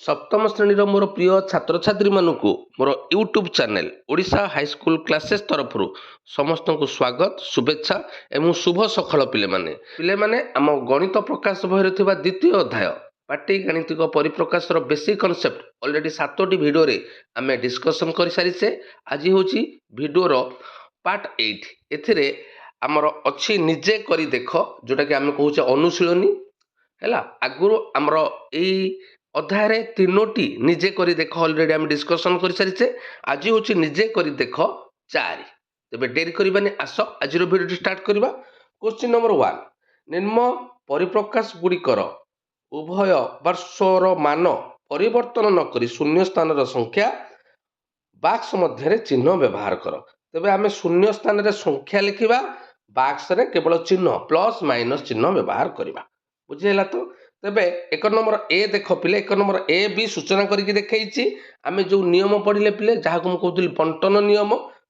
सप्तम श्रेणी मोर प्रिय छात्र छात्री मानक मोर YouTube channel Odisha high school classes तरफ समस्त को स्वागत शुभेच्छा एवं शुभ सखल पिले माने आम गणित प्रकाश बही द्वितीय अध्याय पाटी गाणितिक परिप्रकाशर बेसिक कनसेप्ट ऑलरेडी 7टी भिडियो आम डिस्कसन कर सारी। आज हूँ भिडियोर पार्ट 8 एथिरे आमर अच्छी निजे करी देख जोटा कि आम कहूचे अनुशीलनी है। आगुरी आमर यही अध्याय तीनोटी निजे करी देख ऑलरेडी आम डिस्कसन कर सारी। आज हूँ निजे करी देख 4। तेरे डेरी करबानी आस आज भिडियो स्टार्ट करवा। क्वेश्चन नंबर 1 निम्न परिप्रकाश गुड़िकर उभय पार्श्वर मान परिवर्तन नक शून्य स्थान संख्या बाक्स मध्य चिन्ह व्यवहार कर। तेरे आम शून्य स्थान संख्या लिखा बाक्स रे केवल चिन्ह प्लस माइनस चिन्ह व्यवहार करवा। बुझेगा तो तेबे 1 नंबर ए देख पिले 1 नंबर ए भी सूचना करके देखी आम जो नियम पढ़ले पिले जहाँ को कहते बंटन नियम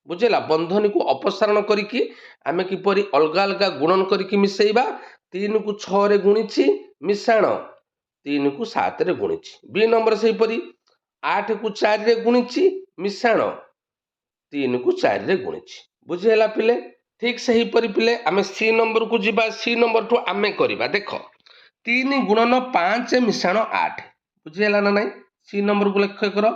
बुझेगा। बंधनी को अपसारण करके आम किपरि अलग अलग गुणन करके मिसेबा 3 को 6 रे गुणिछि मिशाण 3 को 7 रे गुणिछि। बी नंबर से 8 को 4 रे गुणिछि मिशाण 3 को 4 रे गुणिछि। बुझेगा पिले ठीक से ही पिले आम सी नंबर को जीवा। सी नंबर ठू आम करवा देख 3 गुणन 5 मिशाण 8 बुझेगा ना नहीं। सी नंबर को लक्ष्य कर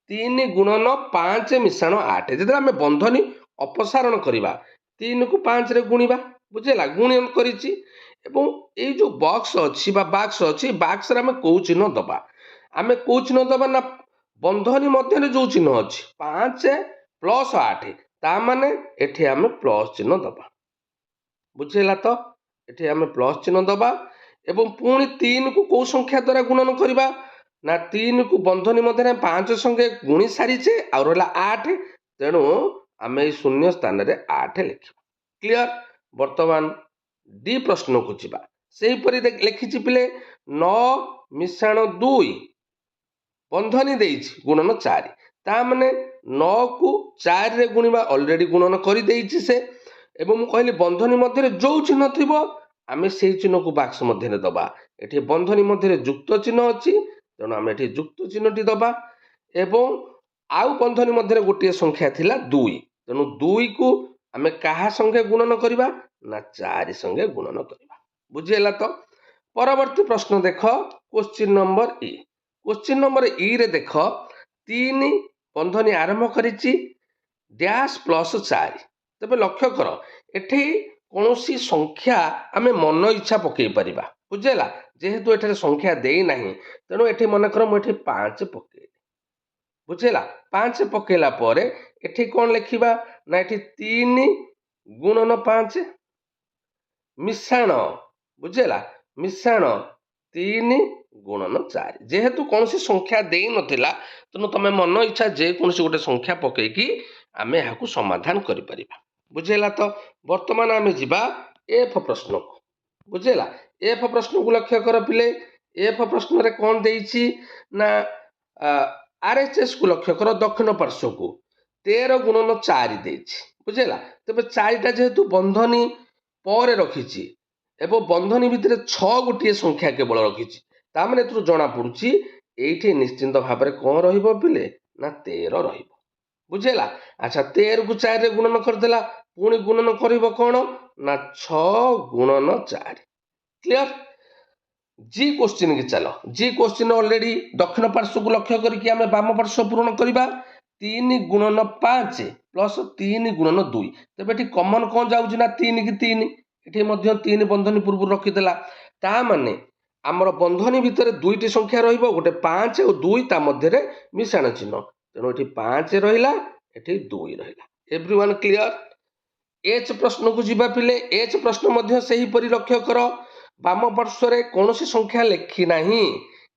3 गुणन 5 मिशाण 8 जो आम बंधनी अपसारण करवा 3 को 5 रे गुणवा बुझेगा गुणन करिछि। एवं ये जो बॉक्स अच्छी बाक्स अच्छी बाक्स आम कौ चिन्ह दबा आम कौ चिन्ह दबा ना बंधनी मध्य जो चिन्ह अच्छी 5 प्लस 8 ता माने एठी आम प्लस चिन्ह दबा। बुझेगा तो एठी आम प्लस चिन्ह दबा एवं पुणी 3 को कौ संख्या द्वारा गुणन करवा ना 3 को बंधनी मध्य 5 संगे गुणी सारीचे आ रहा 8 तेणु आम शून्य स्थान रे 8 लिखा। क्लियर। वर्तमान डी प्रश्न को जीवा से लिखी पिले 9 मिशाण 2 बंधनी देइछि गुणन 4 ता माने 9 को 4 रे गुणवा ऑलरेडी गुणन कर देइछि से एवं कहली बंधनी मध्य जो चिन्ह थिबो आम से चिन्ह को बाक्स मध्य दबा। एठी बंधनी मध्य जुक्त चिन्ह अच्छी तेणु आम एठी जुक्त चिन्ह टी दबा एवं आउ बंधनी मध्य गोटे संख्या थिला 2 तेणु 2 को आम कहा संगे गुणन करवा ना 4 संगे गुणन करवा। बुझीगला तो। परवर्ती प्रश्न देख क्वेश्चन नंबर ई। क्वेश्चन नंबर ई रे देख 3 बंधनी आरंभ करिछि डैश प्लस 4 तबे लक्ष्य कर एठी कौनसी संख्या आम मन इच्छा पकई पारिबा। बुझेगा जेहेतु एठारे संख्या देई नाही तेणु एठी मन कर मुझे 5 पकई। बुझेगा 5 पकेला परे एठी कौन लिखिबा ना एठी 3 गुणन 5 मिशाण बुझेगा मिशाण 3 गुणन 4 जेहेतु कौन सी संख्या देई नथिला तेणु तमे मन इच्छा जे कौन सी गोटे संख्या पकईकी आम यहाँ समाधान करि परिबा। बुझेगा तो। वर्तमान आम जीवा एफ प्रश्न को। बुझेगा एफ प्रश्न को लक्ष्य कर पिले एफ प्रश्न रे कौन देइछि ना आरएचएस को लक्ष्य कर दक्षिण पार्श्व को 13 गुणन 4 देइछि। बुझेगा तेबे 4टा जेहेतु बंधनी पर रखिछि एवं बंधनी भितर 6 गोटे संख्या केवल रखिछि ता माने एतु जना पड़ुछि एठी निश्चिंत भाव में कौन रहिबो पिले ना 13 रहिबो। बुझेगा। अच्छा 13 को 4 रे गुणन करदेला पुणी गुणन करिबो कौन ना 6 गुणन 4। क्लियर। जी क्वेश्चन की चलो। जी क्वेश्चन ऑलरेडी दक्षिण पार्श्व को लक्ष्य करके आम बाम पार्श्व पूरण करवा 3 गुणन 5 प्लस 3 गुणन 2 तेबे एठी कॉमन कौन जाउछि ना 3 की 3 एठी मध्य 3 बंधनी पूर्व रखिदेला ता माने आमर बंधनी भितर 2टी संख्या रहिबो गोटे 5 और 2 ता मध्य रे मिशाण चिन्ह तेणु एठी 5 रहिला एठी 2 रहिला। Everyone clear. एच प्रश्न को जीवा पिले एच प्रश्न मध्य सही परि लक्ष्य कर बाम पार्श्व रे कौन सी संख्या लिखी नाही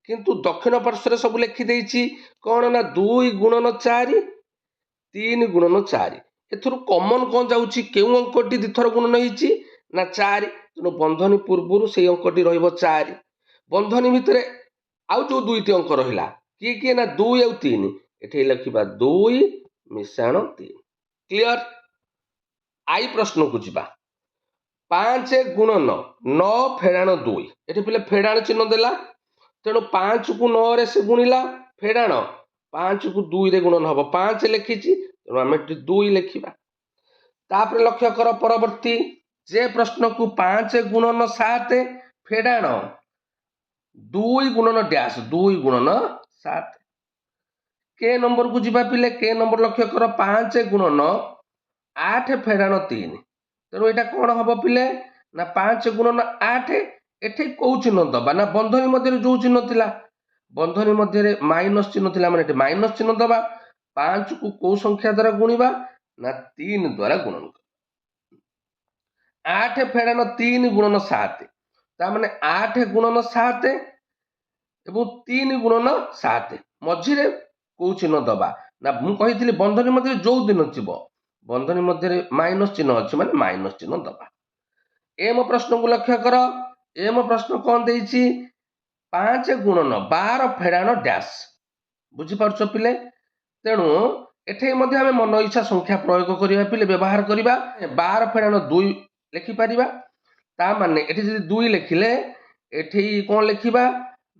किंतु दक्षिण पार्श्व रे सब लिखि देइछि कौन ना 2 गुणन 4 3 गुणन 4 एथुरु कॉमन कौन जाउछि केउ अंकटी दिथर गुणन होइछि ना 4 तेणु बंधनी पूर्वरु से अंकटी रहिबो 4 बंधनी भितरे आउ जो 2टी अंक रहिला किए ना 2 और 3 एठी लिखिबा 2 मिशाण 3। क्लियर। आई प्रश्न को जीवा 5 गुणन 9 फेड़ाण 2 ये पे फेड़ाण चिन्ह देला तेणु 5 को 9 रे से गुणिला फेडाण 5 को 2 रे गुणन हबो 5 लिखिछि तेणु आमे 2 लिखिबा। तापर लक्ष्य कर परवर्ती जे प्रश्न को 5 गुणन 7 फेडाण 2 गुणन डैश 2 गुणन 7 के नंबर को जीवा पिले के नंबर लक्ष्य कर 5 गुणन 8 फेडाण 3 तेणु एटा कोन हबो पिले ना 5 गुणन 8 एठी को चिन्ह दबा ना बंधनी मध्य जो चिन्ह थिला बंधनी मध्य माइनस चिन्ह थिला माने एठी माइनस चिन्ह दबा 5 को को संख्या द्वारा गुणिबा ना 3 द्वारा गुणन 8 फेडाण 3 गुणन 7 ता माने 8 गुणन 7 एवं 3 गुणन 7 मझिरे को चिन्ह दबा ना मु कहिथिली बंधनी मध्य जो दिन थिबो बंधनी मध्य माइनस चिन्ह अछि माने माइनस चिन्ह दबा। एम प्रश्न को लक्ष्य कर एम प्रश्न कौन देछि 5 गुणन 12 फेडाण डैश बुझी पारछो पिले तेणु एठे मध्य हमें मन इच्छा संख्या प्रयोग करिया पिले व्यवहार करिबा 12 फेडाण 2 लिखि पारिबा ता माने एठी जदि 2 लिखिले एठी कोन लिखिबा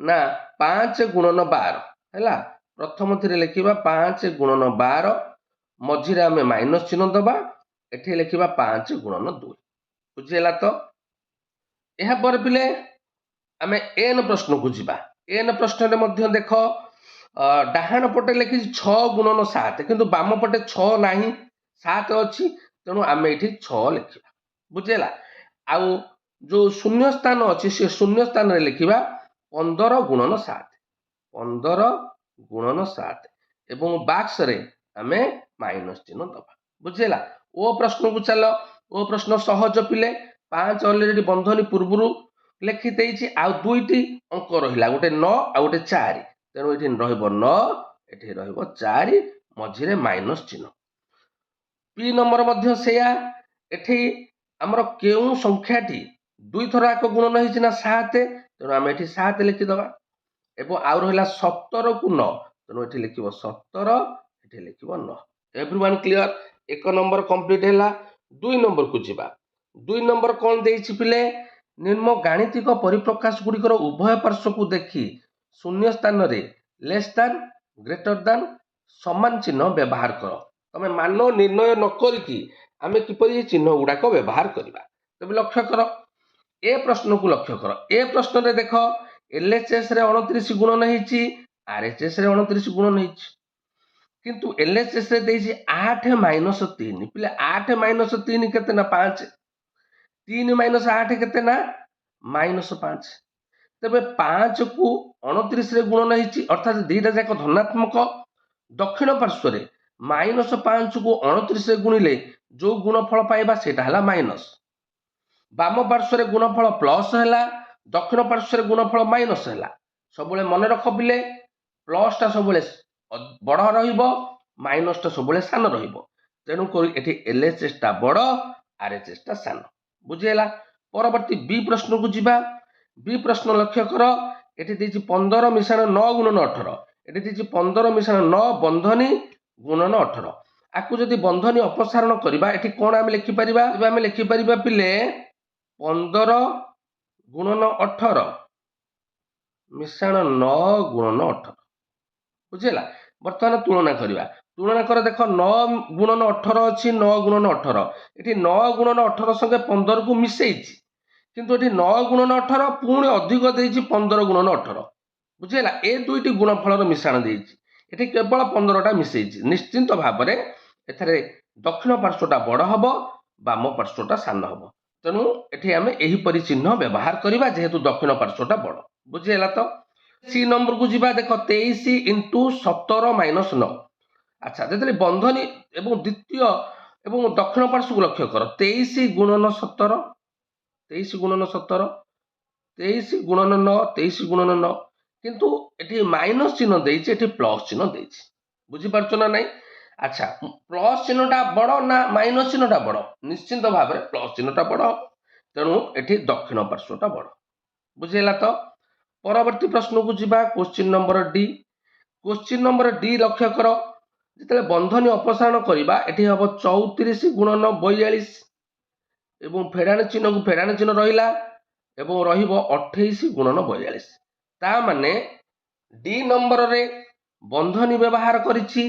ना 5 गुणन 12 हैला प्रथम थिरे लिखिबा 5 गुणन 12 मझिरे आमे माइनस चिन्ह दबा एठी लिखिबा 5 गुणन 2 बुझिला तो यह पर पिले आमे एन प्रश्न को जीवा एन प्रश्न रे मध्य देखो डाहाण पटे लिखि 6 गुणन 7 किंतु बाम पटे 6 नाही 7 अछि तेणु आमे एठी 6 लिखिबा बुझिला आउ जो शून्य स्थान अछि से शून्य स्थान रे लिखिबा 15 गुणन 7 15 गुणन 7 एवं बाक्स रे आमे माइनस चिन्ह दबा बुझिला ओ प्रश्न को चलो ओ प्रश्न सहज पिले 5 ऑलरेडी बंधनी पूर्वरु लिखि देछि आ दुईटी अंक रहिला गोटे 9 आ गोटे 4 तेणु एठी रहइबो 9 एठी रहइबो 4 मझिरे माइनस चिन्ह। पी नंबर मध्य सेया एठी हमर केउ संख्याटी दुई थरा को गुणन हिछि ना 7 तेणु हम एठी 7 लिखि दबा एवं आउ रहिला 17 को 9 तेणु एठी लिखिबो 17 एठी लिखिबो 9। एवरीवन क्लियर एक नंबर कंप्लीट हैला। 2 नंबर को जीवा 2 नंबर कौन देछि पिले निम्न गाणितिक परिप्रकाश गुड़िकर उभय पार्श्व को देखी शून्य स्थान रे लेस दान ग्रेटर दान समान चिन्ह व्यवहार कर तमे मान निर्णय न करिकी आमे किपरि चिन्ह गुडाक व्यवहार करिबा तबे लक्ष्य कर ए प्रश्न को लक्ष्य कर ए प्रश्न रे देखो एलएचएस रे 29 गुणन हिची आरएचएस रे 29 गुणन हिची किंतु एलएचएस रे देछि 8 - 3 पिले 8 - 3 केते ना 5 3 - 8 केते ना -5 तबे 5 को 29 रे गुणन हिची अर्थात दीटा जाक धनात्मक दक्षिण पार्श्व रे -5 को 29 रे गुणिले जो गुणफल पाइबा सेटा हला माइनस बाम पार्श्व रे गुणफल प्लस हला दक्षिण पार्श्व रे गुणफल माइनस हला सबले मन रख बिले प्लस ता सबले बड़ रहिबो माइनस ता सबले सान रहिबो तेणु करी एठी एलएचएस ता बड़ आरएचएस ता सान बुझिला। परवर्ती बी प्रश्न को जीवा बी प्रश्न लक्ष्य कर एठी देछि 15 मिशाण 9 गुणन 18 एठी देछि 15 मिशाण 9 बंधनी गुणन 18 आकु जदि बंधनी अपसारण करिबा एठी कोन आमे लिखि परिबा आमे लिखि परिबा पिले 15 गुणन 18 मिशाण 9 गुणन 18 बुझिला। वर्तमान तुलना कर देख 9 गुणन 18 अछि 9 गुणन 18 एठी 9 गुणन 18 संगे 15 को मिसेइछि किंतु एठी 9 गुणन 18 पुणी अधिक देइछि 15 गुणन 18 बुझिला ए दुईटी गुणफल रो मिश्रण देइछि एठी केवल 15 टा मिसेइछि निश्चित भाव रे एथरे दक्षिण पार्श्वटा बड़ हबो बाम पार्श्वटा सान हबो तेणु एठी आमे एही परि चिन्ह व्यवहार करिबा जेहेतु दक्षिण पार्श्वटा बड़ बुझिला। तो सी नंबर को जीवा देख 23 × 17 - 9 अच्छा जेतले बंधनी एवं द्वितीय एवं दक्षिण पार्श्व को लक्ष्य कर 23 गुणन 17 23 गुणन 17 23 गुणन 9 23 गुणन 9 किंतु एठी माइनस चिन्ह देइछि एठी प्लस चिन्ह देइछि बुझी पारछो ना नहीं। अच्छा प्लस चिन्हटा बड़ ना माइनस चिन्हटा बड़ निश्चित भाव रे प्लस चिन्हटा बड़ तेणु एठी दक्षिण पार्श्वटा बड़ बुझिला। तो परवर्ती प्रश्न को जीवा question number D question number D लक्ष्य कर जिते बंधनी अपसारण करिबा एठी हबो 34 गुणन 42 एवं फेडाण चिन्ह को फेडाण चिन्ह रहिला एवं रहिबो 28 गुणन 42 ता माने डी नंबर रे बंधनी व्यवहार करिछि,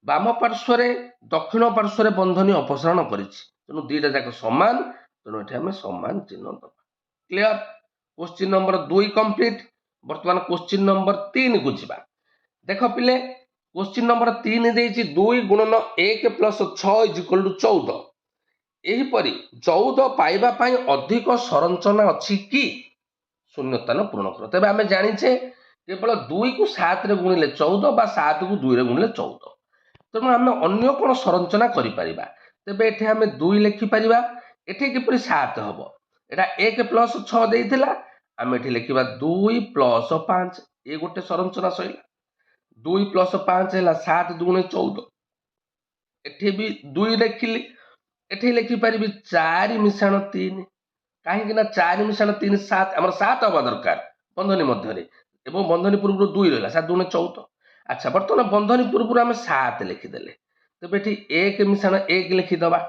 बाम पार्श्व रे दक्षिण पार्श्व रे बंधनी अपसारण करिछि। तेणु दुईटा जाक समान, तेणु एठी हमें समान चिन्ह दबा। क्लियर? Question number 2 complete. वर्तमान क्वेश्चन नंबर 3 को जिबा। देख पिले, क्वेश्चन नंबर 3 देछि 2 गुणन 1 प्लस 6 इक्वल टू 14। एहीपरि 14 पाइबा पाई अधिक संरचना अछि कि? शून्यस्थान पूर्ण कर। तेबे आमे जानिछे केवल 2 को 7 रे गुणिले 14 बा 7 को 2 रे गुणिले 14। तेणु आमे अन्य कोन संरचना करि परिबा। तेबे एठी आमे 2 लिखि परिबा। एठी किपरि 7 हबो? एटा 1 प्लस 6 देइथिला, आमे एठी लिखिबा 2 प्लस 5। ए गोटे संरचना सइला। 2 प्लस 5 हैला 7 दुने 14। एठी भी 2 लिखिली। एठी लिखि परिबी 4 मिश्रण 3। काहे कि ना 4 मिश्रण 3 7, हमर 7 हबा दरकार बंधनी मध्य रे, एवं बंधनी पूर्व 2 रहला 7 दुने 14। अच्छा, बर्तमान बंधनी पूर्व आमे 7 लिखि देले। तबे एठी 1 मिश्रण 1 लिखि दबा।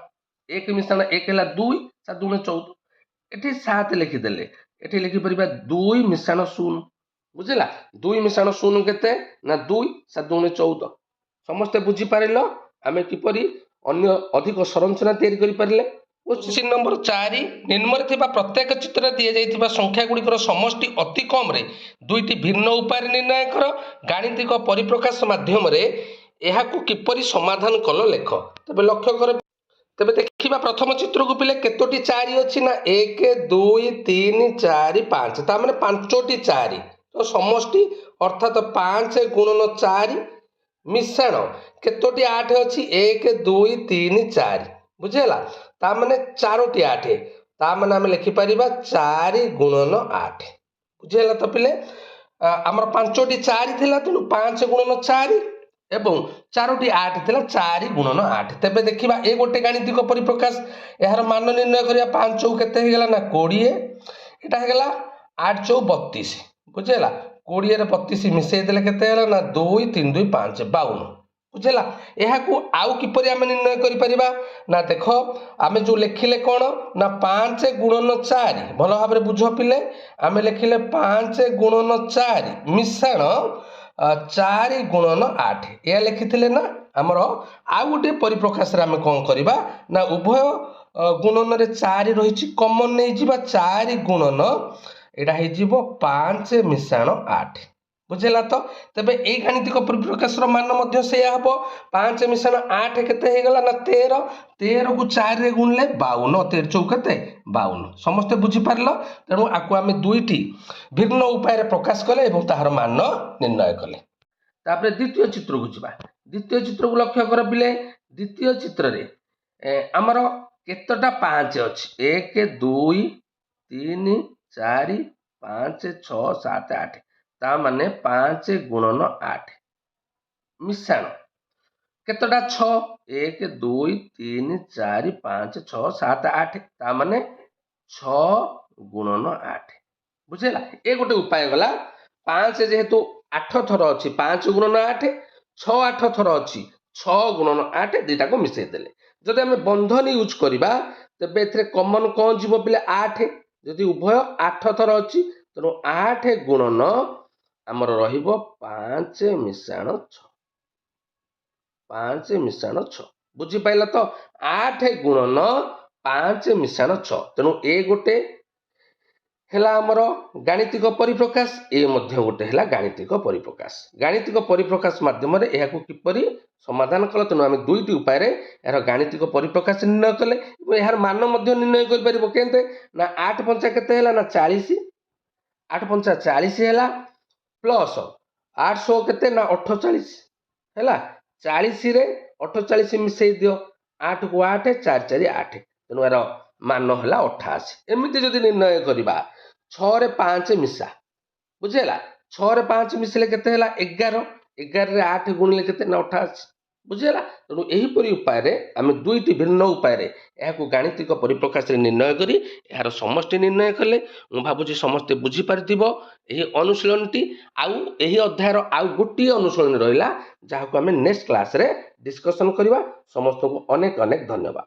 1 मिश्रण 1 हैला 2, 7 दुने 14। एठी 7 लिखि देले। एठी लिखि परिबा 2 मिश्रण 0। बुझिला? 2 मिश्रण 0 केते ना 2, 7 दुने 14। समस्त बुझी पारिलो आमे किपरि अन्य अधिक संरचना तैयारी करि पारिले। क्वेश्चन नंबर 4, निम्नरे थिबा प्रत्येक चित्र दिए जाइथिबा संख्या गुड़िकर समष्टि अति कम रे दुईटी भिन्न उपाय निर्णय कर। गाणितिक परिप्रकाश माध्यम रे एहाकु किपरि समाधान कल लेख। तबे लक्ष्य कर। तबे देखिबा प्रथम चित्र को पिले केतोटी 4 अछि ना 1 2 3 4 5। ता माने पांचोटी 4। तो समष्टि अर्थात 5 गुणन 4 मिश्रण केतोटी 8 अछि 1 2 3 4। बुझेला? ता माने चारोटी 8। ता माने हम लिखि परिबा 4 गुणन 8। बुझेला तो पिले? हमर पांचोटी 4 थिला, तेनु 5 गुणन 4 एवं चारोटी 8 थिला 4 गुणन 8। तबे देखिबा ए गोटे गाणितिक परिप्रकाश। एहार मान निर्णय करिया 5 चौ केते हे गेला ना 20। एटा हे गेला 8 चौ 32। बुझेला? 20 रे 32 मिसै देले केते हेला ना 2 3 2 5 52। बुझेला? एहाकू आउ किपरि आमे निर्णय करि परिबा ना देखो आमे जो लेखिले कोन ना 5 गुणन 4। भलो भाबरे बुझो पिले। आमे लेखिले 5 गुणन 4 मिश्रण 4 गुणन 8। या लिखिथिले ना हमर आउ गोटे परिप्रकाश रे आमे कोन करिबा ना उभय गुणन रे 4 रहिछि कॉमन नै जिबा 4 गुणन एटा हे जिवो 5 मिश्रण 8। बुझेला तो? तबे ए गाणितिक परिप्रकाश रो मान मध्य से हबो 5 मिश्रण 8 केते हे गेला ना 13। 13 को 4 रे गुणले 52। 13 चौ केते 52। समस्त बुझी पारलो? तेणु आकु आमे दुईटी भिन्न उपाय रे प्रकाश कले एवं ताहार मान निर्णय कले। तापरे द्वितीय चित्र को जिबा। द्वितीय चित्र को लक्ष्य कर पिले। द्वितीय चित्र रे हमर केतटा 5 अछि 1 2 3 4 5 6 7 8। ता माने 5 गुणन 8 मिश्रण केतटा 6 1 2 3 4 5 6 7 8। ता माने 6 गुणन 8। बुझेला? ए गोटे उपाय गला। 5 जेहेतु 8 थर अछि 5 गुणन 8, 6 8 थर अछि 6 गुणन 8, दुईटा को मिसै देले। जदि हमें बंधन यूज करिबा तबे एथरे कॉमन कोन जीवो पिले 8। जदि उभय 8 थर अछि तेणु 8 गुणन हमर रहिबो 5 मिश्रण 6। 5 मिश्रण 6। बुझी पाइला तो? 8 गुणन 5 मिश्रण 6। तेणु ए गोटे हेला हमर गाणितिक परिप्रकाश, ए मध्य गोटे हेला गाणितिक परिप्रकाश। गाणितिक परिप्रकाश माध्यम रे एहाकु किपरि समाधान कल। तेणु आमे दुईटी उपाय रे एहार गाणितिक परिप्रकाश निर्णय कले एवं एहार मान मध्य निर्णय करि परिबो केनते ना 8 पंचा केते हेला ना 40। 8 पंचा 40 हेला प्लस 800 केते ना 48 हैला। 40 रे 48 मिसै दियो। 8 को 8 4 4 8। तेणु यार मान होला 88। एमिति जदि निर्णय करिबा 6 रे 5 मिसा। बुझेला? 6 रे 5 मिसले केते होला 11। 11 रे 8 गुणिले केते ना 88। बुझेला? तेणु एही परि उपाय रे आमे दुईटी भिन्न उपाय रे एहाकु गाणितिक परिप्रकाश रे निर्णय करी एहार समष्टि निर्णय कले। मु भाबुची समस्ते बुझी पारिथिबो एही अनुशीलनटी। आउ एही अध्यायर आउ गोटी अनुशीलन रहिला जाहाकु आमे नेक्स्ट क्लास रे डिस्कशन करिबा। समस्त को अनेक अनेक धन्यवाद।